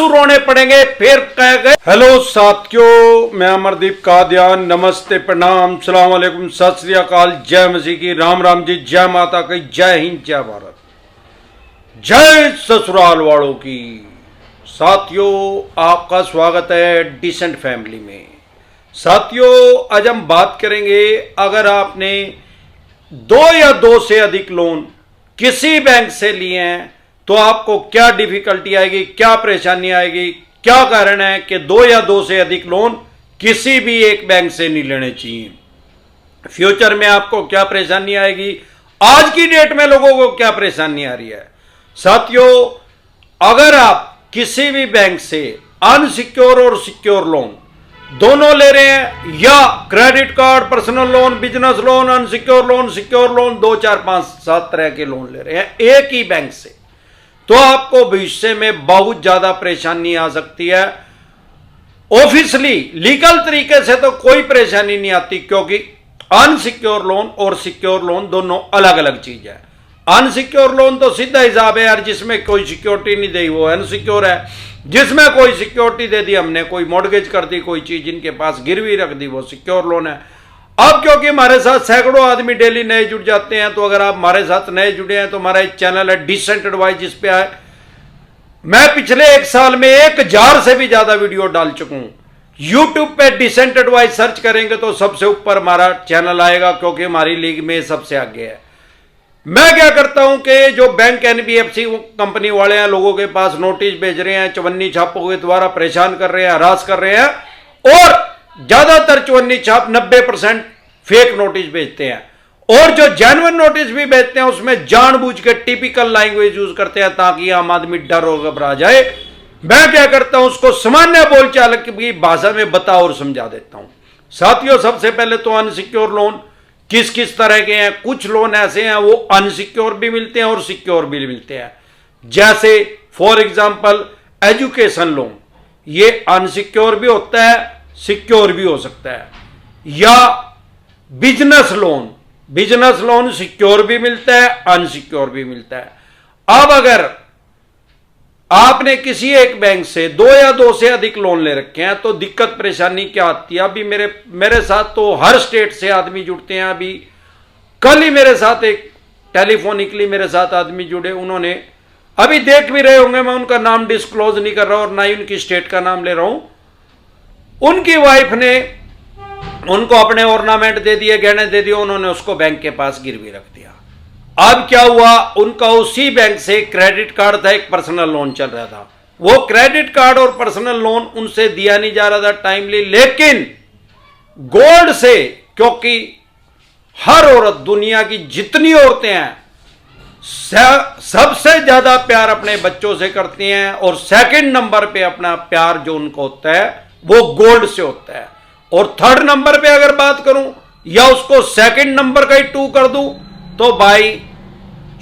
आंसू रोने पड़ेंगे। फिर कह गए हेलो साथियों, मैं अमरदीप कादियान, नमस्ते, प्रणाम, सलाम अलैकुम, सत श्री अकाल, जय मसीह की, राम राम जी, जय माता की, जय हिंद, जय भारत, जय ससुराल वालों की। साथियों, आपका स्वागत है डिसेंट फैमिली में। साथियों, आज हम बात करेंगे, अगर आपने 2 या 2 से अधिक लोन किसी बैंक से लिए हैं तो आपको क्या डिफिकल्टी आएगी, क्या परेशानी आएगी, क्या कारण है कि 2 या 2 से अधिक लोन किसी भी एक बैंक से नहीं लेने चाहिए। फ्यूचर में आपको क्या परेशानी आएगी, आज की डेट में लोगों को क्या परेशानी आ रही है। साथियों, अगर आप किसी भी बैंक से अनसिक्योर और सिक्योर लोन दोनों ले रहे हैं, या credit card, personal loan, business loan, unsecure loan, secure loan, 2, 4, 5, 7 तरह के लोन ले रहे हैं एक ही बैंक से, तो आपको भविष्य में बहुत ज्यादा परेशानी आ सकती है। ऑफिशियली लीगल तरीके से तो कोई परेशानी नहीं आती, क्योंकि अनसिक्योर लोन और सिक्योर लोन दोनों अलग अलग चीज है। अनसिक्योर लोन तो सीधा हिसाब है यार, जिसमें कोई सिक्योरिटी नहीं दी वो अनसिक्योर है। जिसमें कोई सिक्योरिटी दे दी हमने, कोई मॉर्गेज कर दी, कोई चीज इनके पास गिरवी रख दी, वो सिक्योर लोन है। अब क्योंकि हमारे साथ सैकड़ों आदमी डेली नए जुड़ जाते हैं, तो अगर आप हमारे साथ नए जुड़े हैं तो हमारा एक चैनल है डिसेंट एडवाइस, जिस पे है मैं पिछले 1 साल में 1000 से भी ज्यादा वीडियो डाल चुका हूं। यूट्यूब पे डिसेंट एडवाइस सर्च करेंगे तो सबसे ऊपर हमारा चैनल आएगा, क्योंकि हमारी लीग में सबसे आगे है। मैं क्या करता हूं कि जो बैंक एनबीएफसी कंपनी वाले हैं, लोगों के पास नोटिस भेज रहे हैं, चवन्नी छापों के द्वारा परेशान कर रहे हैं, हरास कर रहे हैं, और ज्यादातर चवन्नी छाप 90% फेक नोटिस भेजते हैं, और जो जेन्युइन नोटिस भी भेजते हैं उसमें जानबूझ के टिपिकल लैंग्वेज यूज करते हैं ताकि आम आदमी डर और घबरा जाए। मैं क्या करता हूं, उसको सामान्य बोलचाल की भाषा में बता और समझा देता हूं। साथियों, सबसे पहले तो अनसिक्योर लोन किस किस तरह के हैं। कुछ लोन ऐसे हैं वो अनसिक्योर भी मिलते हैं और सिक्योर भी मिलते हैं। जैसे फॉर एग्जांपल एजुकेशन लोन, ये अनसिक्योर भी होता है, सिक्योर भी हो सकता है। या बिजनेस लोन सिक्योर भी मिलता है, अनसिक्योर भी मिलता है। अब अगर आपने किसी एक बैंक से 2 या 2 से अधिक लोन ले रखे हैं तो दिक्कत परेशानी क्या आती है। अभी मेरे साथ तो हर स्टेट से आदमी जुड़ते हैं। अभी कल ही मेरे साथ एक टेलीफोनिकली मेरे साथ आदमी जुड़े, उन्होंने अभी देख भी रहे होंगे, मैं उनका नाम डिस्क्लोज नहीं कर रहा और ना ही उनकी स्टेट का नाम ले रहा हूं। उनकी वाइफ ने उनको अपने ऑर्नामेंट दे दिए, गहने दे दिए, उन्होंने उसको बैंक के पास गिरवी रख दिया। अब क्या हुआ, उनका उसी बैंक से क्रेडिट कार्ड था, एक पर्सनल लोन चल रहा था। वो क्रेडिट कार्ड और पर्सनल लोन उनसे दिया नहीं जा रहा था टाइमली, लेकिन गोल्ड से, क्योंकि हर औरत, दुनिया की जितनी औरतें हैं, सबसे ज्यादा प्यार अपने बच्चों से करती हैं, और सेकंड नंबर पे अपना प्यार जो उनको होता है वो गोल्ड से होता है। और थर्ड नंबर पे अगर बात करूं, या उसको सेकंड नंबर का ही 2 कर दूं, तो भाई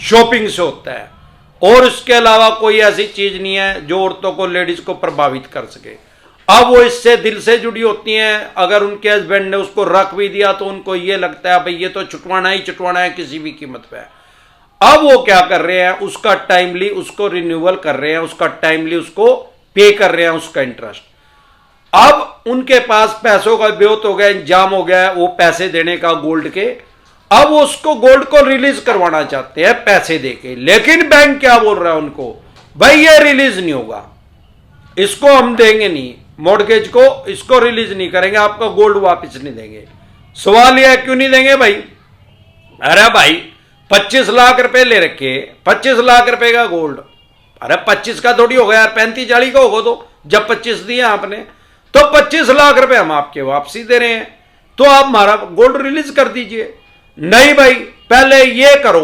शॉपिंग से होता है। और इसके अलावा कोई ऐसी चीज नहीं है जो औरतों को, लेडीज को प्रभावित कर सके। अब वो इससे दिल से जुड़ी होती हैं। अगर उनके हस्बैंड ने उसको रख भी दिया तो उनको ये लगता है भाई ये तो छुटवाना ही छुटवाना है किसी भी कीमत पे। अब वो क्या कर रहे हैं, उसका टाइमली उसको रिन्यूअल कर रहे हैं, उसका टाइमली उसको पे कर रहे हैं, उसका इंटरेस्ट। अब उनके पास पैसों का ब्योत हो गया, इंतजाम हो गया है वो पैसे देने का गोल्ड के। अब वो उसको गोल्ड को रिलीज करवाना चाहते हैं पैसे देके, लेकिन बैंक क्या बोल रहा है उनको, भाई ये रिलीज नहीं होगा, इसको हम देंगे नहीं, मॉर्गेज को इसको रिलीज नहीं करेंगे, आपका गोल्ड वापस नहीं देंगे। सवाल यह क्यों नहीं देंगे भाई, अरे भाई 25 लाख रुपए ले रखे, 25 लाख रुपए का गोल्ड, अरे 25 का थोड़ी होगा यार, 35-40 का होगा। तो जब 25 दिया आपने तो 25 लाख रुपए हम आपके वापसी दे रहे हैं, तो आप हमारा गोल्ड रिलीज कर दीजिए। नहीं भाई, पहले ये करो,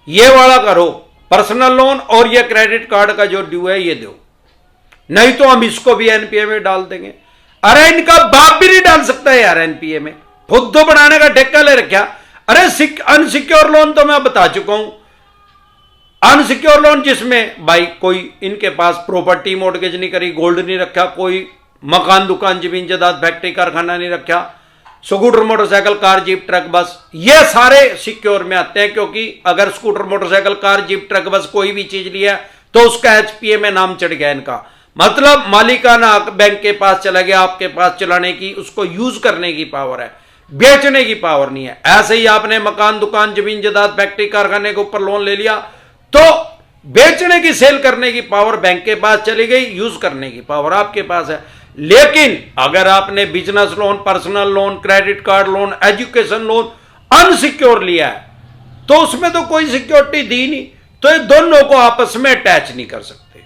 ये वाला करो पर्सनल लोन, और ये क्रेडिट कार्ड का जो ड्यू है ये दो, नहीं तो हम इसको भी एनपीए में डाल देंगे। अरे इनका बाप भी नहीं डाल सकता है यार एनपीए में, खुद तो बनाने का ठेका ले रखा। अरे अनसिक्योर लोन तो मैं बता चुका हूं, अनसिक्योर लोन जिसमें भाई कोई इनके पास प्रॉपर्टी मॉर्गेज नहीं करी, गोल्ड नहीं रखा, कोई मकान दुकान जमीन जायदाद फैक्ट्री कारखाना नहीं रखा, scooter motorcycle car jeep truck bus, ये सारे सिक्योर में आते हैं। क्योंकि अगर scooter motorcycle car jeep truck bus कोई भी चीज लिया तो उसका एचपीए में नाम चढ़ गया इनका। मतलब मालिकाना हक बैंक के पास चला गया, आपके पास चलाने की, उसको यूज करने की पावर है, बेचने की पावर नहीं है। ऐसे ही आपने मकान, दुकान, जमीन जायदाद, फैक्ट्री, कारखाने के ऊपर लोन ले लिया तो बेचने की, सेल करने की पावर बैंक के पास चली गई, यूज करने की पावर आपके पास है। लेकिन अगर आपने business loan, personal loan, credit card loan, education loan unsecure लिया है तो उसमें तो कोई सिक्योरिटी दी नहीं, तो ये दोनों को आपस में अटैच नहीं कर सकते।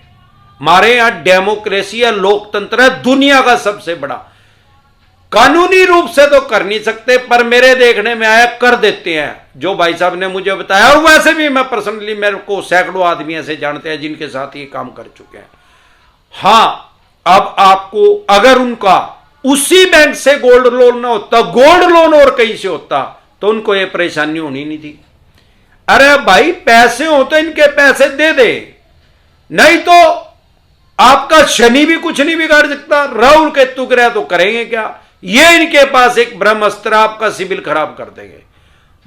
हमारे यहां डेमोक्रेसी या लोकतंत्र है दुनिया का सबसे बड़ा। कानूनी रूप से तो कर नहीं सकते, पर मेरे देखने में आया कर देते हैं, जो भाई साहब ने मुझे बताया। और वैसे भी मैं पर्सनली, मेरे को सैकड़ों आदमी ऐसे जानते हैं जिनके साथ ये काम कर चुके हैं। हां, अब आपको अगर उनका उसी बैंक से गोल्ड लोन ना होता, गोल्ड लोन और कहीं से होता, तो उनको ये परेशानी होनी नहीं थी। अरे भाई, पैसे हो तो इनके पैसे दे दे, नहीं तो आपका शनि भी कुछ नहीं बिगाड़ सकता, राहुल केतु ग्रह तो करेंगे क्या? ये इनके पास एक ब्रह्मास्त्र, आपका सिविल खराब कर देंगे।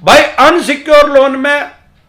भाई अनसिक्योर लोन में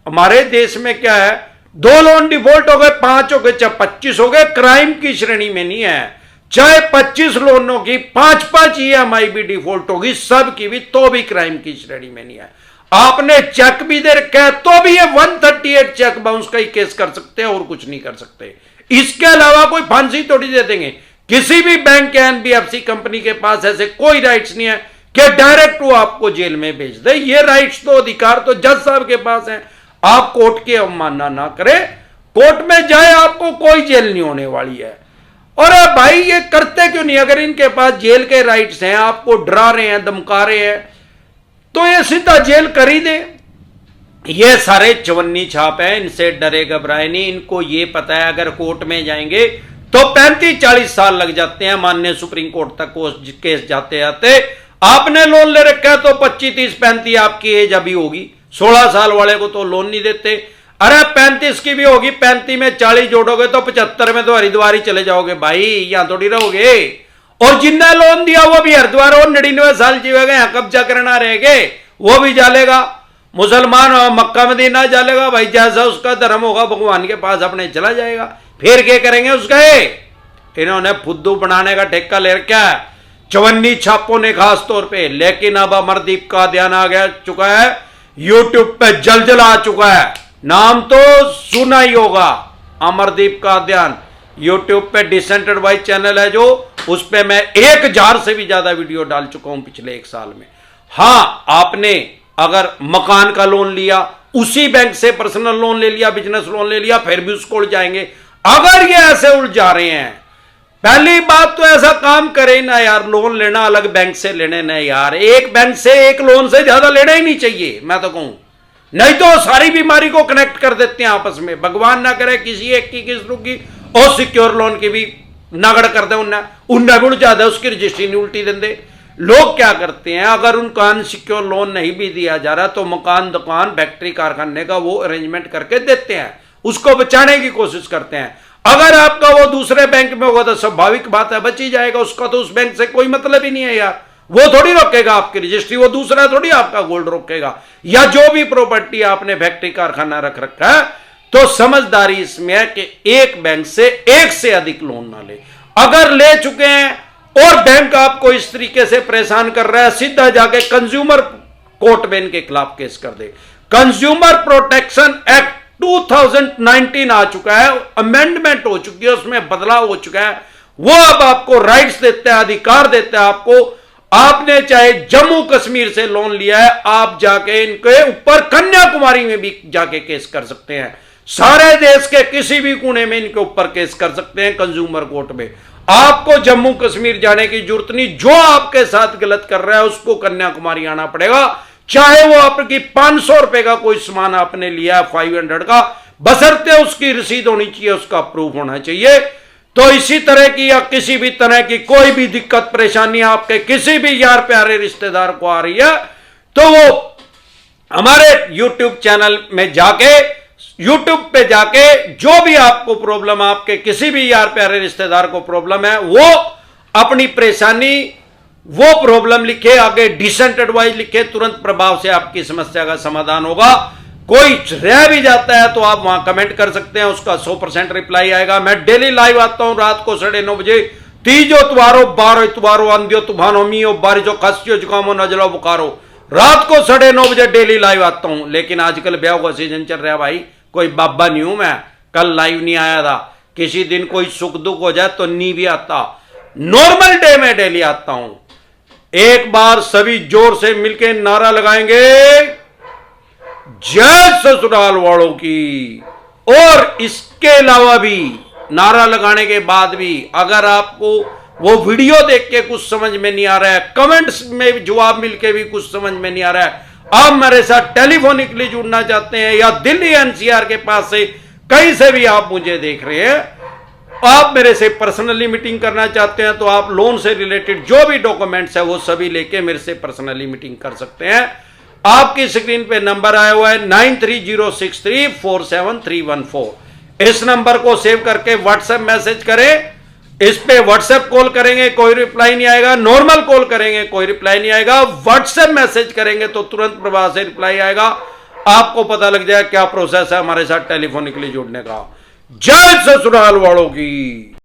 हमारे देश में क्या है, 2 लोन डिफॉल्ट हो गए, 5 हो गए, चाहे 25 हो गए, क्राइम की श्रेणी में नहीं है। चाहे 25 लोनों की 5-5 ईएमआई भी डिफॉल्ट होगी, सब की भी, तो भी क्राइम की श्रेणी में नहीं है। आपने चेक भी दे रखा है तो भी ये 138 चेक बाउंस का ही केस कर सकते हैं और कुछ नहीं कर सकते। इसके अलावा कोई फांसी थोड़ी दे देंगे। किसी भी बैंक या एनबीएफसी कंपनी के पास ऐसे कोई राइट्स नहीं है कि डायरेक्ट वो आपको जेल में भेज दे। ये राइट्स तो, अधिकार तो जज साहब के पास है। आप कोर्ट की अवमानना ना करें, कोर्ट में जाए, आपको कोई जेल नहीं होने वाली है। और भाई ये करते क्यों नहीं? अगर इनके पास जेल के राइट्स हैं, आपको डरा रहे हैं, धमका रहे हैं, तो ये सीधा जेल कर ही दे। ये सारे चवन्नी छाप है, इनसे डरे घबराए नहीं। इनको ये पता है अगर कोर्ट में जाएंगे तो 35-40 साल लग जाते हैं, माननीय सुप्रीम कोर्ट तक वो केस जाते जाते। आपने लोन ले रखा है तो 25-30-35 आपकी एज अभी होगी। 16 साल वाले को तो लोन नहीं देते। अरे 35 की भी होगी, 35 में 40 जोड़ोगे तो 75 में तो हरिद्वार ही चले जाओगे भाई, यहां थोड़ी रहोगे। और जिन्ना लोन दिया वो भी हरिद्वार, और 99 साल जीवेगा, यहां कब्जा करना रहेगे, वो भी जालेगा। मुसलमान मक्का मदीना जालेगा भाई, जैसा उसका धर्म होगा भगवान के पास अपने चला जाएगा। फिर क्या करेंगे उसका? इन्होंने फुद्दू बनाने का ठेका ले रखा है चवन्नी छापों ने खास तौर पे। लेकिन अब अमरदीप का ध्यान आ गया चुका है, यूट्यूब पे जलजल आ चुका है। नाम तो सुना ही होगा, अमरदीप का ध्यान। यूट्यूब पे डिसेंट एडवाइस चैनल है जो, उस पे मैं 1000 से भी ज्यादा वीडियो डाल चुका हूं पिछले 1 साल में। हां, आपने अगर मकान का लोन लिया, उसी बैंक से पर्सनल लोन ले लिया, बिजनेस लोन ले लिया, फिर भी उसको उलझाएंगे। अगर ये ऐसे उलझा रहे हैं, पहली बात तो ऐसा काम करे ना यार, लोन लेना अलग बैंक से लेने ना यार। एक बैंक से, एक लोन से ज्यादा लेना ही नहीं चाहिए, मैं तो कहूं। नहीं तो सारी बीमारी को कनेक्ट कर देते हैं आपस में। भगवान ना करे किसी एक की, किसी की, और सिक्योर लोन की भी नगड़ कर दे, उन्ना भी उलझा दे, उसकी रजिस्ट्री नहीं उल्टी देंगे। लोग क्या करते हैं, अगर उनका अनसिक्योर लोन नहीं भी दिया जा रहा तो मकान, दुकान, फैक्ट्री, कारखाने का वो अरेंजमेंट करके देते हैं, उसको बचाने की कोशिश करते हैं। अगर आपका वो दूसरे बैंक में होगा तो स्वाभाविक बात है बच ही जाएगा, उसका तो उस बैंक से कोई मतलब ही नहीं है यार। वो थोड़ी रोकेगा आपकी रजिस्ट्री, वो दूसरा थोड़ी आपका गोल्ड रोकेगा, या जो भी प्रॉपर्टी आपने फैक्ट्री कारखाना रख रखा है। तो समझदारी इसमें है कि एक बैंक से एक से अधिक लोन ना ले। अगर ले चुके हैं और बैंक आपको इस तरीके से परेशान कर रहा है, सीधा जाके कंज्यूमर कोर्ट में इनके खिलाफ केस कर दे। कंज्यूमर प्रोटेक्शन एक्ट 2019 आ चुका है, अमेंडमेंट हो चुकी है, उसमें बदलाव हो चुका है। वो अब आपको राइट्स देता है, अधिकार देता है आपको। आपने चाहे जम्मू कश्मीर से लोन लिया है, आप जाके इनके ऊपर कन्याकुमारी में भी जाके केस कर सकते हैं। सारे देश के किसी भी कोने में इनके ऊपर केस कर सकते हैं कंज्यूमर कोर्ट में। आपको जम्मू कश्मीर जाने की जरूरत नहीं। जो आपके साथ गलत कर रहा है उसको कन्याकुमारी आना पड़ेगा, चाहे वो आपकी 500 रुपए का कोई सामान आपने लिया है 500 का, बशर्ते उसकी रसीद होनी चाहिए, उसका प्रूफ होना चाहिए। तो इसी तरह की या किसी भी तरह की कोई भी दिक्कत परेशानी आपके किसी भी यार प्यारे रिश्तेदार को आ रही है, तो वो हमारे YouTube चैनल में जाके, YouTube पे जाके जो भी आपको प्रॉब्लम, आपके किसी भी यार प्यारे रिश्तेदार को प्रॉब्लम है, वो अपनी परेशानी, वो प्रॉब्लम लिखे, आगे डिसेंट एडवाइस लिखे, तुरंत प्रभाव से आपकी समस्या का समाधान होगा। कोई रह भी जाता है तो आप वहां कमेंट कर सकते हैं, उसका 100% रिप्लाई आएगा। मैं डेली लाइव आता हूं रात को 9:30 बजे। तीजो तुवारो, बारो तुवारो, अंधियो तूफानो, मीओ बारिशो, खसियो जुकामो, नजलो बुखारो, रात को 9:30 बजे डेली लाइव आता हूं। लेकिन आजकल ब्याह का सीजन चल रहा है भाई, कोई बाबा नहीं हूं मैं, कल लाइव नहीं आया था। किसी दिन कोई सुख दुख हो जाए तो नहीं भी आता, नॉर्मल डे में डेली आता हूं। एक बार सभी जोर से मिलके नारा लगाएंगे, जय ससुराल वालों की। और इसके अलावा भी नारा लगाने के बाद भी अगर आपको वो वीडियो देख के कुछ समझ में नहीं आ रहा है, कमेंट्स में जवाब मिलके भी कुछ समझ में नहीं आ रहा है, आप मेरे साथ टेलीफोनिकली जुड़ना चाहते हैं या दिल्ली एनसीआर के पास से कहीं से भी आप मुझे देख रहे हैं, आप मेरे से पर्सनली मीटिंग करना चाहते हैं, तो आप लोन से रिलेटेड जो भी डॉक्यूमेंट्स है वो सभी लेके मेरे से पर्सनली मीटिंग कर सकते हैं। आपकी स्क्रीन पे नंबर आया हुआ है 9306347314। इस नंबर को सेव करके व्हाट्सएप मैसेज करें। इस पे व्हाट्सएप कॉल करेंगे कोई रिप्लाई नहीं आएगा, नॉर्मल कॉल करेंगे कोई रिप्लाई नहीं आएगा, व्हाट्सएप मैसेज करेंगे तो तुरंत प्रभाव से रिप्लाई आएगा। आपको पता लग जाए क्या प्रोसेस है हमारे साथ टेलीफोनिकली जुड़ने का। जय ससुराल वालों की।